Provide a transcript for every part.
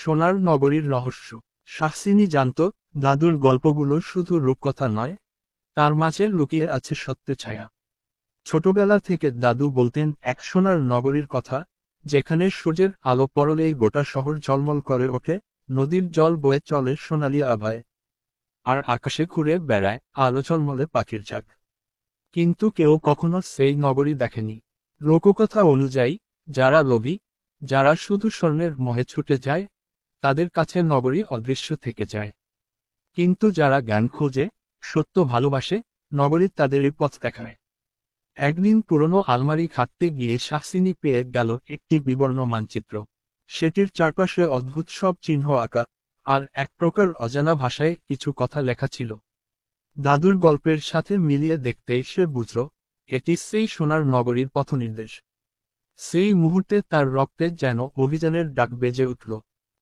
সোনার নগরীর রহস্য। শাহসিনী জানত, দাদুর গল্পগুলো শুধু রূপকথা নয়, তার মাঝে লুকিয়ে আছে সত্যের ছায়া। ছোটবেলা থেকে দাদু বলতেন এক সোনার নগরীর কথা, যেখানে সূর্যের আলো পড়লেই গোটা শহর ঝলমল করে ওঠে, নদীর জল বয়ে চলে সোনালি আভায়, আর আকাশে ঘুরে বেড়ায় আলো ঝলমলে পাখির ঝাঁক। কিন্তু কেউ কখনো সেই নগরী দেখেনি। লোককথা অনুযায়ী, যারা লোভী, যারা শুধু স্বর্ণের মোহে ছুটে যায়, তাদের কাছে নগরী অদৃশ্য থেকে যায়। কিন্তু যারা জ্ঞান খোঁজে, সত্য ভালোবাসে, নগরী তাদেরই পথ দেখায়। একদিন পুরনো আলমারি ঘাঁটতে গিয়ে শাহসিনী পেয়ে গেল একটি বিবর্ণ মানচিত্র। সেটির চারপাশে অদ্ভুত সব চিহ্ন আঁকা, আর এক প্রকার অজানা ভাষায় কিছু কথা লেখা ছিল। দাদুর গল্পের সাথে মিলিয়ে দেখতেই সে বুঝল, এটি সেই সোনার নগরীর পথনির্দেশ। সেই মুহূর্তে তার রক্তে যেন অভিযানের ডাক বেজে উঠল।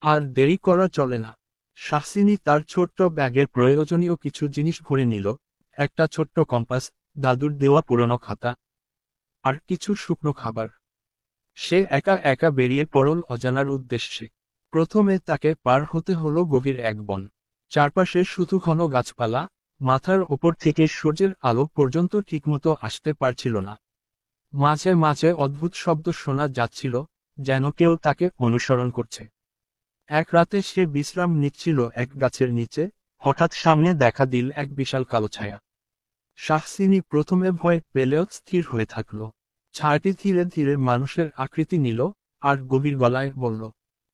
আর দেরি করা চলে না। শাহসিনী তার ছোট্ট ব্যাগের প্রয়োজনীয় কিছু জিনিস ভরে নিল, একটা ছোট্ট কম্পাস, দাদুর দেওয়া পুরনো খাতা, আর কিছু শুকনো খাবার। সে একা একা বেরিয়ে পড়ল অজানার উদ্দেশ্যে। প্রথমে তাকে পার হতে হলো গভীর এক বন। চারপাশে শুধু ঘন গাছপালা, মাথার ওপর থেকে সূর্যের আলো পর্যন্ত ঠিকমতো আসতে পারছিল না। মাঝে মাঝে অদ্ভুত শব্দ শোনা যাচ্ছিল, যেন কেউ তাকে অনুসরণ করছে। এক রাতে সে বিশ্রাম নিচ্ছিল এক গাছের নিচে, হঠাৎ সামনে দেখা দিল এক বিশাল কালো ছায়া। শাহসিনী প্রথমে ভয় পেলেও স্থির হয়ে থাকল। ছায়াটি ধীরে ধীরে মানুষের আকৃতি নিল, আর গভীর গলায় বলল,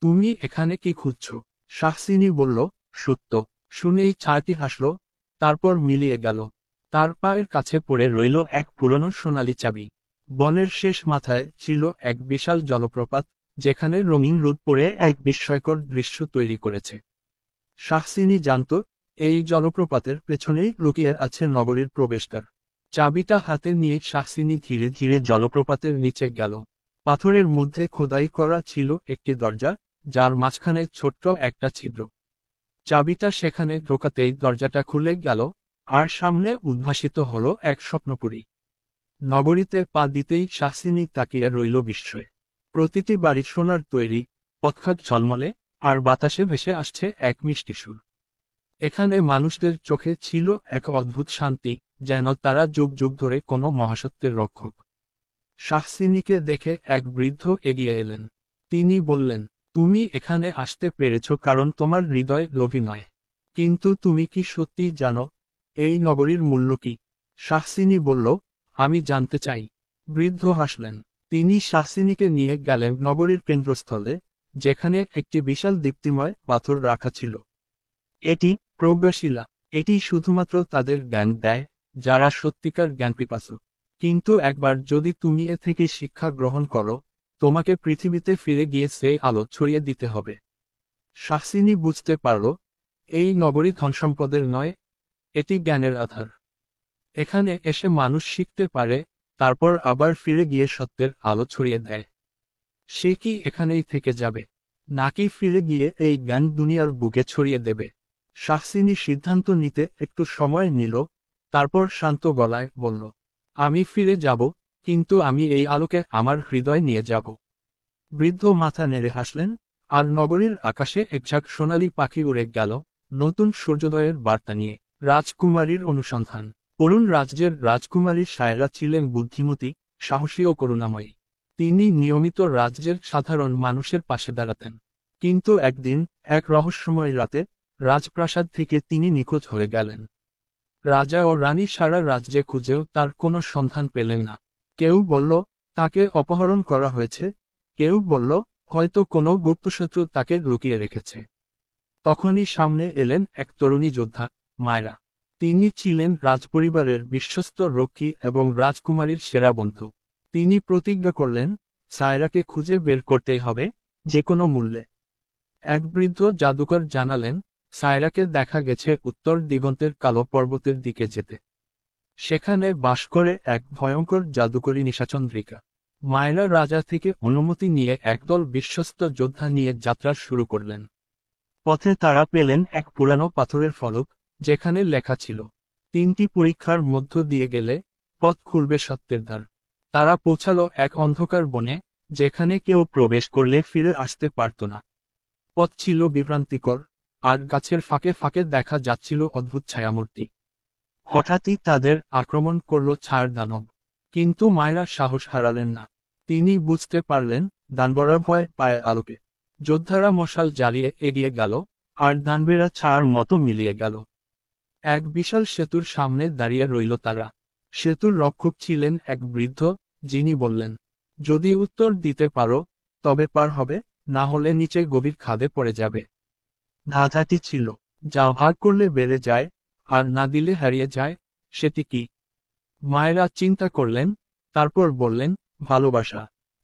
তুমি এখানে কি খুঁজছ? শাহসিনী বলল, সত্য। শুনেই ছায়াটি হাসল, তারপর মিলিয়ে গেল। তার পায়ের কাছে পড়ে রইল এক পুরনো সোনালি চাবি। বনের শেষ মাথায় ছিল এক বিশাল জলপ্রপাত, যেখানে রঙিন রোদ পড়ে এক বিস্ময়কর দৃশ্য তৈরি করেছে। শাহসিনী জানত, এই জলপ্রপাতের পেছনেই লুকিয়ে আছে নগরীর প্রবেশদ্বার। চাবিটা হাতে নিয়ে শাহসিনী ধীরে ধীরে জলপ্রপাতের নিচে গেল। পাথরের মধ্যে খোদাই করা ছিল একটি দরজা, যার মাঝখানে ছোট্ট একটা ছিদ্র। চাবিটা সেখানে ঢোকাতেই দরজাটা খুলে গেল, আর সামনে উদ্ভাসিত হলো এক স্বপ্নপুরী। নগরীতে পা দিতেই শাহসিনী তাকিয়ে রইল বিস্ময়ে। প্রতিটি বাড়ি সোনার তৈরি, পথঘাট ঝলমলে, আর বাতাসে ভেসে আসছে এক মিষ্টি সুর। এখানে মানুষদের চোখে ছিল এক অদ্ভুত শান্তি, যেন তারা যুগ যুগ ধরে কোনো মহাসত্যের রক্ষক। শাহসিনীকে দেখে এক বৃদ্ধ এগিয়ে এলেন। তিনি বললেন, তুমি এখানে আসতে পেরেছ কারণ তোমার হৃদয় লোভী নয়। কিন্তু তুমি কি সত্যিই জানো, এই নগরীর মূল্য কি? শাহসিনী বলল, আমি জানতে চাই। বৃদ্ধ হাসলেন। তিনি শাহসিনীকে নিয়ে গেলেন নগরীর কেন্দ্রস্থলে, যেখানে একটি বিশাল দীপ্তিময় পাথর রাখা ছিল। এটি প্রজ্ঞাশীলা। এটি শুধুমাত্র তাদের জ্ঞান দেয়, যারা সত্যিকার জ্ঞানপিপাসু। কিন্তু একবার যদি তুমি এ থেকে শিক্ষা গ্রহণ করো, তোমাকে পৃথিবীতে ফিরে গিয়ে সেই আলো ছড়িয়ে দিতে হবে। শাহসিনী বুঝতে পারল, এই নগরী ধনসম্পদের নয়, এটি জ্ঞানের আধার। এখানে এসে মানুষ শিখতে পারে, তারপর আবার ফিরে গিয়ে সত্যের আলো ছড়িয়ে দেয়। সে কি এখানেই থেকে যাবে, নাকি ফিরে গিয়ে এই জ্ঞান দুনিয়ার বুকে ছড়িয়ে দেবে? শাহসিনী সিদ্ধান্ত নিতে একটু সময় নিল, তারপর শান্ত গলায় বলল, আমি ফিরে যাব, কিন্তু আমি এই আলোকে আমার হৃদয় নিয়ে যাব। বৃদ্ধ মাথা নেড়ে হাসলেন, আর নগরীর আকাশে একঝাঁক সোনালি পাখি উড়ে গেল, নতুন সূর্যোদয়ের বার্তা নিয়ে। রাজকুমারীর অনুসন্ধান। অরুণ রাজ্যের রাজকুমারী সায়রা ছিলেন বুদ্ধিমতী, সাহসী ও করুণাময়ী। তিনি নিয়মিত রাজ্যের সাধারণ মানুষের পাশে দাঁড়াতেন। কিন্তু একদিন, এক রহস্যময় রাতে, রাজপ্রাসাদ থেকে তিনি নিখোঁজ হয়ে গেলেন। রাজা ও রানী সারা রাজ্যে খুঁজেও তার কোনো সন্ধান পেলেন না। কেউ বলল, তাকে অপহরণ করা হয়েছে, কেউ বলল, হয়তো কোনো গুপ্তশত্রু তাকে লুকিয়ে রেখেছে। তখনই সামনে এলেন এক তরুণী যোদ্ধা, মায়রা। তিনি ছিলেন রাজপরিবারের বিশ্বস্ত রক্ষী এবং রাজকুমারীর সেরা বন্ধু। তিনি প্রতিজ্ঞা করলেন, সায়রাকে খুঁজে বের করতেই হবে, যে কোনো মূল্যে। এক বৃদ্ধ জাদুকর জানালেন, সায়রাকে দেখা গেছে উত্তর দিগন্তের কালো পর্বতের দিকে যেতে। সেখানে বাস করে এক ভয়ঙ্কর জাদুকরী নিশাচন্দ্রিকা। মায়রা রাজা থেকে অনুমতি নিয়ে একদল বিশ্বস্ত যোদ্ধা নিয়ে যাত্রা শুরু করলেন। পথে তারা পেলেন এক পুরানো পাথরের ফলক, যেখানে লেখা ছিল, 3টি পরীক্ষার মধ্য দিয়ে গেলে পথ খুলবে সত্যের দ্বার। তারা পৌঁছালো এক অন্ধকার বনে, যেখানে কেউ প্রবেশ করলে ফিরে আসতে পারত না। পথ ছিল বিভ্রান্তিকর, আর গাছের ফাঁকে ফাঁকে দেখা যাচ্ছিল অদ্ভুত ছায়ামূর্তি। হঠাৎই তাদের আক্রমণ করল ছায়ার দানব। কিন্তু মায়েরা সাহস হারালেন না। তিনি বুঝতে পারলেন, দানবরা ভয় পায় আলোকে। যোদ্ধারা মশাল জ্বালিয়ে এগিয়ে গেল, আর দানবেরা ছায়ার মতো মিলিয়ে গেল। এক বিশাল সেতুর সামনে দাঁড়িয়ে রইল তারা। সেতুর রক্ষক ছিলেন এক বৃদ্ধ, যিনি বললেন, যদি উত্তর দিতে পারো তবে পার হবে, না হলে নিচে গভীর খাদে পড়ে যাবে। ধাঁধাটি ছিল, যা ভাগ করলে বেড়ে যায়, আর না দিলে হারিয়ে যায়, সেটি কি? মায়েরা চিন্তা করলেন, তারপর বললেন, ভালোবাসা।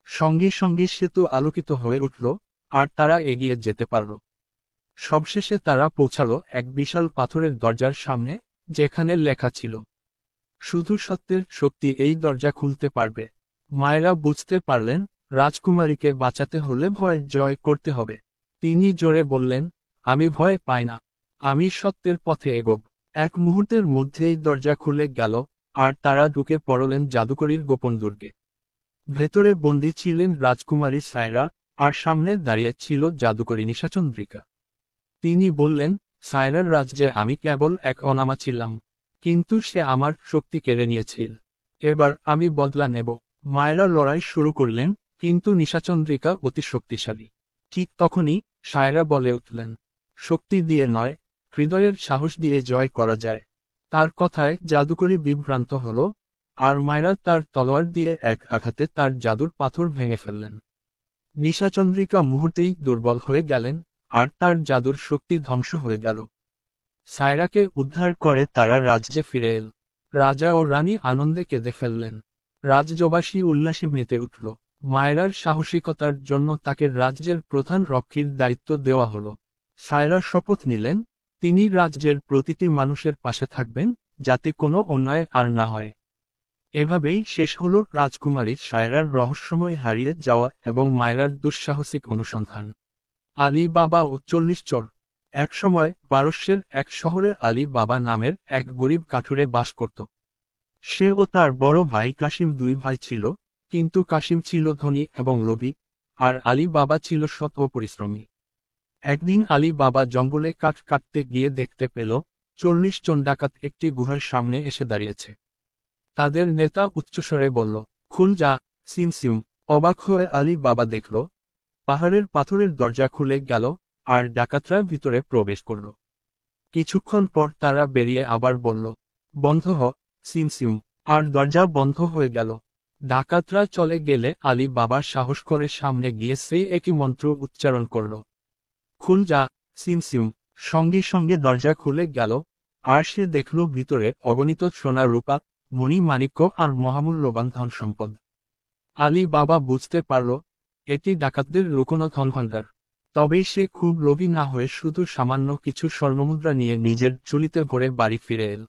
সঙ্গে সঙ্গে সেতু আলোকিত হয়ে উঠল, আর তারা এগিয়ে যেতে পারল। সবশেষে তারা পৌঁছালো এক বিশাল পাথরের দরজার সামনে, যেখানে লেখা ছিল, শুধু সত্যের শক্তি এই দরজা খুলতে পারবে। মায়েরা বুঝতে পারলেন, রাজকুমারীকে বাঁচাতে হলে ভয় জয় করতে হবে। তিনি জোরে বললেন, আমি ভয় পাই না, আমি সত্যের পথে এগোব। এক মুহূর্তের মধ্যেই দরজা খুলে গেল, আর তারা ঢুকে পড়লেন জাদুকরীর গোপন দুর্গে। ভেতরে বন্দী ছিলেন রাজকুমারী সায়রা, আর সামনে দাঁড়িয়ে ছিল জাদুকরী নিশাচন্দ্রিকা। তিনি বললেন, সায়রার রাজ্যে আমি কেবল এক অনামা ছিলাম, কিন্তু সে আমার শক্তি কেড়ে নিয়েছিল। এবার আমি বদলা নেব। মায়েরা লড়াই শুরু করলেন, কিন্তু নিশাচন্দ্রিকা অতি শক্তিশালী। ঠিক তখনই সায়রা বলে উঠলেন, শক্তি দিয়ে নয়, হৃদয়ের সাহস দিয়ে জয় করা যায়। তার কথায় জাদুকরী বিভ্রান্ত হল, আর মায়েরা তার তলোয়ার দিয়ে এক আঘাতে তার জাদুর পাথর ভেঙে ফেললেন। নিশাচন্দ্রিকা মুহূর্তেই দুর্বল হয়ে গেলেন, আর তার জাদুর শক্তি ধ্বংস হয়ে গেল। সায়রাকে উদ্ধার করে তারা রাজ্যে ফিরে এল। রাজা ও রানী আনন্দে কেঁদে ফেললেন। রাজ্যবাসী উল্লাসে মেতে উঠল। মায়েরার সাহসিকতার জন্য তাকে রাজ্যের প্রধান রক্ষীর দায়িত্ব দেওয়া হলো। সায়রা শপথ নিলেন, তিনি রাজ্যের প্রতিটি মানুষের পাশে থাকবেন, যাতে কোনো অন্যায় আর না হয়। এভাবেই শেষ হল রাজকুমারী সায়রার রহস্যময় হারিয়ে যাওয়া এবং মায়েরার দুঃসাহসিক অনুসন্ধান। আলী বাবা ও 40 চোর। একসময় পারস্যের এক শহরে আলী বাবা নামের এক গরিব কাঠুরে বাস করত। সে ও তার বড় ভাই কাশিম দুই ভাই ছিল, কিন্তু কাশিম ছিল ধনী এবং লোভী, আর আলী বাবা ছিল সৎ ও পরিশ্রমী। একদিন আলী বাবা জঙ্গলে কাঠ কাটতে গিয়ে দেখতে পেল 40 জন ডাকাত একটি গুহার সামনে এসে দাঁড়িয়েছে। তাদের নেতা উচ্চস্বরে বলল, খুল যা, সিম। অবাক হয়ে আলী বাবা দেখল, পাহাড়ের পাথরের দরজা খুলে গেল, আর ডাকাতরা ভিতরে প্রবেশ করল। কিছুক্ষণ পর তারা বেরিয়ে আবার বলল, বন্ধ হ, সিম, আর দরজা বন্ধ হয়ে গেল। ডাকাতরা চলে গেলে আলী বাবা সাহস করে সামনে গিয়ে সেই একই মন্ত্র উচ্চারণ করল, খুল যা, সিম। সঙ্গে সঙ্গে দরজা খুলে গেল, আর সে দেখল ভিতরে অগণিত সোনা রূপা, মণি মাণিক্য আর মহামূল্যবান ধন সম্পদ। আলী বাবা বুঝতে পারল, এটি ডাকাতদের লুকোনো ধনভাণ্ডার। তবেই সে খুব লোভী না হয়ে শুধু সামান্য কিছু স্বর্ণমুদ্রা নিয়ে নিজের ঝুলিতে ভরে বাড়ি ফিরে এল।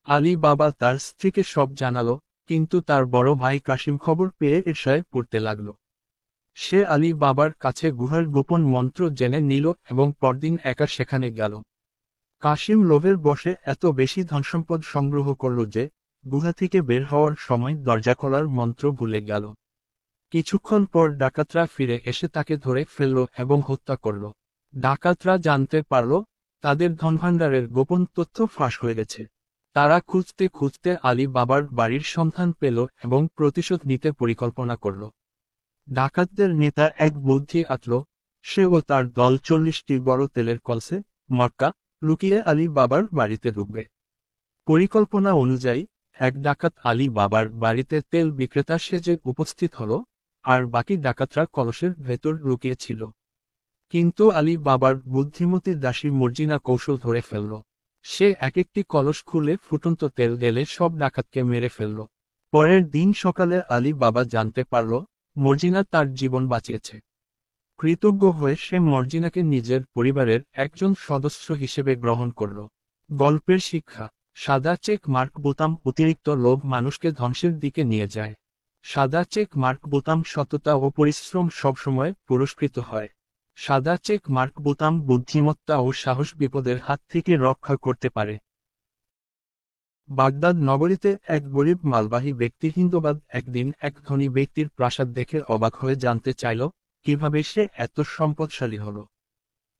আলী বাবা তার স্ত্রীকে সব জানালো, কিন্তু তার বড় ভাই কাশিম খবর পেয়ে ঈর্ষায় পড়তে লাগল। সে আলী বাবার কাছে গুহার গোপন মন্ত্র জেনে নিল এবং পরদিন একা সেখানে গেল। কাশিম লোভের বশে এত বেশি ধনসম্পদ সংগ্রহ করল যে গুহা থেকে বের হওয়ার সময় দরজা খোলার মন্ত্র ভুলে গেল। কিছুক্ষণ পর ডাকাতরা ফিরে এসে তাকে ধরে ফেলল এবং হত্যা করল। ডাকাতরা জানতে পারল, তাদের ধনভাণ্ডারের গোপন তথ্য ফাঁস হয়ে গেছে। তারা খুঁজতে খুঁজতে আলী বাবার বাড়ির সন্ধান পেল এবং প্রতিশোধ নিতে পরিকল্পনা করল। ডাকাতদের নেতা এক বুদ্ধি আঁটল, সে ও তার দল 40টি বড় তেলের কলসে, মটকা, লুকিয়ে আলী বাবার বাড়িতে ঢুকবে। পরিকল্পনা অনুযায়ী এক ডাকাত আলী বাবার বাড়িতে তেল বিক্রেতা সেজে উপস্থিত হল, আর বাকি ডাকাতরা কলসের ভেতর লুকিয়ে ছিল। কিন্তু আলী বাবার বুদ্ধিমতী দাসী মর্জিনা কৌশল ধরে ফেলল। সে এক একটি কলস খুলে ফুটন্ত তেল ঢেলে সব ডাকাতকে মেরে ফেলল। পরের দিন সকালে আলী বাবা জানতে পারল, মর্জিনা তার জীবন বাঁচিয়েছে। কৃতজ্ঞ হয়ে সে মর্জিনাকে নিজের পরিবারের একজন সদস্য হিসেবে গ্রহণ করল। গল্পের শিক্ষা: সাদা চেক মার্ক বোতাম অতিরিক্ত লোভ মানুষকে ধ্বংসের দিকে নিয়ে যায়। সাদা চেক মার্ক বোতাম সততা ও পরিশ্রম সবসময় পুরস্কৃত হয়। সাদা চেক মার্ক বোতাম বুদ্ধিমত্তা ও সাহস বিপদের হাত থেকে রক্ষা করতে পারে। বাগদাদ নগরীতে এক গরিব মালবাহী ব্যক্তি হিন্দুবাদ একদিন এক ধনী ব্যক্তির প্রাসাদ দেখে অবাক হয়ে জানতে চাইল, কিভাবে সে এত সম্পদশালী হল।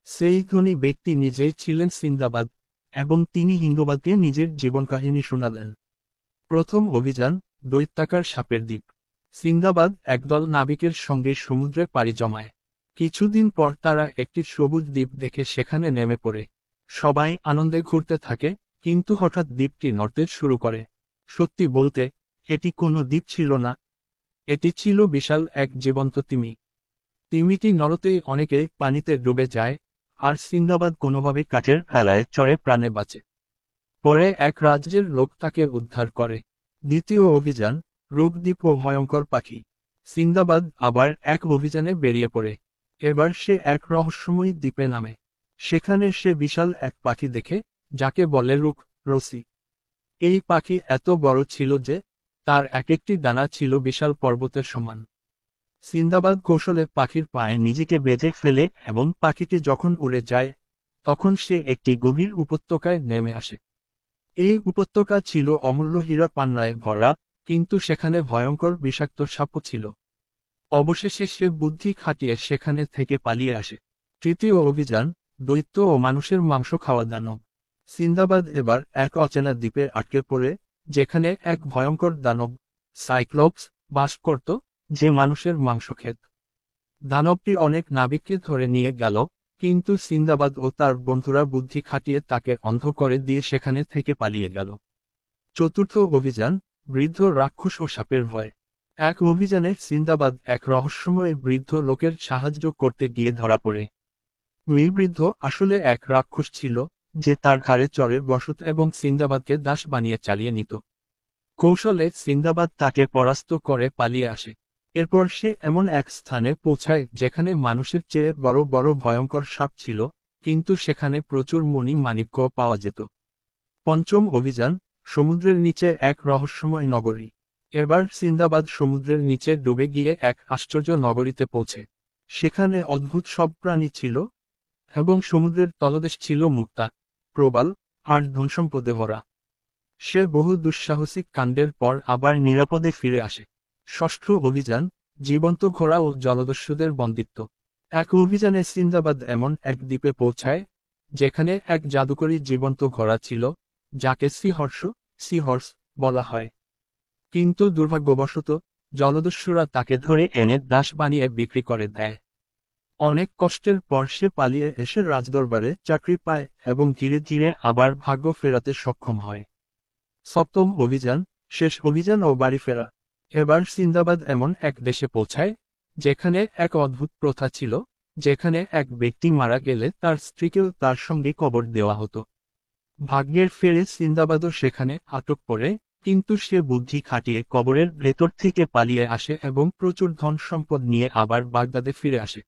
সেই ধনী ব্যক্তি নিজেই ছিলেন সিন্দাবাদ, এবং তিনি হিন্দুবাদকে নিজের জীবন কাহিনী শোনালেন। প্রথম অভিযান, দৈত্যাকার সাপের দ্বীপ। সিন্দাবাদ একদল নাবিকের সঙ্গে সমুদ্রে পাড়ি জমায়। কিছুদিন পর তারা একটি সবুজ দ্বীপ দেখে সেখানে নেমে পড়ে। সবাই আনন্দে ঘুরতে থাকে, কিন্তু হঠাৎ দ্বীপটি নড়তে শুরু করে। সত্যি বলতে, এটি কোনো দ্বীপ ছিল না, এটি ছিল বিশাল এক জীবন্ত তিমি। তিমিটি নড়তেই অনেকে পানিতে ডুবে যায়, আর সিন্দাবাদ কোনোভাবে কাঠের ভেলায় চড়ে প্রাণে বাঁচে। পরে এক রাজ্যের লোক তাকে উদ্ধার করে। দ্বিতীয় অভিযান, রূপদ্বীপ ও ভয়ঙ্কর পাখি। সিন্দাবাদ আবার এক অভিযানে বেরিয়ে পড়ে। এবার সে এক রহস্যময়ী দ্বীপে নামে। সেখানে সে বিশাল এক পাখি দেখে, যাকে বলে রুক রসি। এই পাখি এত বড় ছিল যে তার এক একটি ডানা ছিল বিশাল পর্বতের সমান। সিন্দাবাদ কৌশলে পাখির পায়ে নিজেকে বেঁধে ফেলে এবং পাখিটি যখন উড়ে যায়, তখন সে একটি গভীর উপত্যকায় নেমে আসে। এই উপত্যকা ছিল অমূল্য হীরা পান্নায় ভরা, কিন্তু সেখানে ভয়ঙ্কর বিষাক্ত সাপও ছিল। অবশেষে সে বুদ্ধি খাটিয়ে সেখানে থেকে পালিয়ে আসে। তৃতীয় অভিযান, দৈত্য ও মানুষের মাংস খাওয়া দানব। সিন্দাবাদ এবার এক অচেনা দ্বীপে আটকে পড়ে, যেখানে এক ভয়ঙ্কর দানব, সাইক্লোপস, বাস করত, যে মানুষের মাংস খেত। দানবটি অনেক নাবিককে ধরে নিয়ে গেল, কিন্তু সিন্দাবাদ ও তার বন্ধুরা বুদ্ধি খাটিয়ে তাকে অন্ধ করে দিয়ে সেখানে থেকে পালিয়ে গেল। চতুর্থ অভিযান, বৃদ্ধ রাক্ষস ও সাপের ভয়। এক অভিযানে সিন্দাবাদ এক রহস্যময় বৃদ্ধ লোকের সাহায্য করতে গিয়ে ধরা পড়ে। ওই বৃদ্ধ আসলে এক রাক্ষস ছিল, যে তার ঘাড়ে চড়ে বসত এবং সিন্দাবাদকে দাস বানিয়ে চালিয়ে নিত। কৌশলে সিন্দাবাদ তাকে পরাস্ত করে পালিয়ে আসে। এরপর সে এমন এক স্থানে পৌঁছায় যেখানে মানুষের চেয়ে বড় বড় ভয়ঙ্কর সাপ ছিল, কিন্তু সেখানে প্রচুর মণি মাণিক্য পাওয়া যেত। পঞ্চম অভিযান, সমুদ্রের নিচে এক রহস্যময় নগরী। এবার সিন্দাবাদ সমুদ্রের নিচে ডুবে গিয়ে এক আশ্চর্য নগরীতে পৌঁছে। সেখানে অদ্ভুত সব প্রাণী ছিল, এবং সমুদ্রের তলদেশ ছিল মুক্তা, প্রবাল আর ধনসম্পদে ভরা। সে বহু দুঃসাহসিক কাণ্ডের পর আবার নিরাপদে ফিরে আসে। ষষ্ঠ অভিযান, জীবন্ত ঘোড়া ও জলদস্যুদের বন্দিত্ব। এক অভিযানে সিন্দাবাদ এমন এক দ্বীপে পৌঁছায়, যেখানে এক জাদুকরী জীবন্ত ঘোড়া ছিল, যাকে সি হর্স বলা হয়। কিন্তু দুর্ভাগ্যবশত, জলদস্যুরা তাকে ধরে এনে দাস বানিয়ে বিক্রি করে দেয়। অনেক কষ্টের পর সে পালিয়ে এসে রাজদরবারে চাকরি পায় এবং ধীরে ধীরে আবার ভাগ্য ফেরাতে সক্ষম হয়। সপ্তম অভিযান, শেষ অভিযান ও বাড়ি ফেরা। এবার সিন্দাবাদ এমন এক দেশে পৌঁছায়, যেখানে এক অদ্ভুত প্রথা ছিল, যেখানে এক ব্যক্তি মারা গেলে তার স্ত্রীকেও তার সঙ্গে কবর দেওয়া হতো। ভাগ্যের ফেরে সিন্দাবাদও সেখানে আটক পড়ে, কিন্তু সে বুদ্ধি খাটিয়ে কবরের ভেতর থেকে পালিয়ে আসে এবং প্রচুর ধন সম্পদ নিয়ে আবার বাগদাদে ফিরে আসে।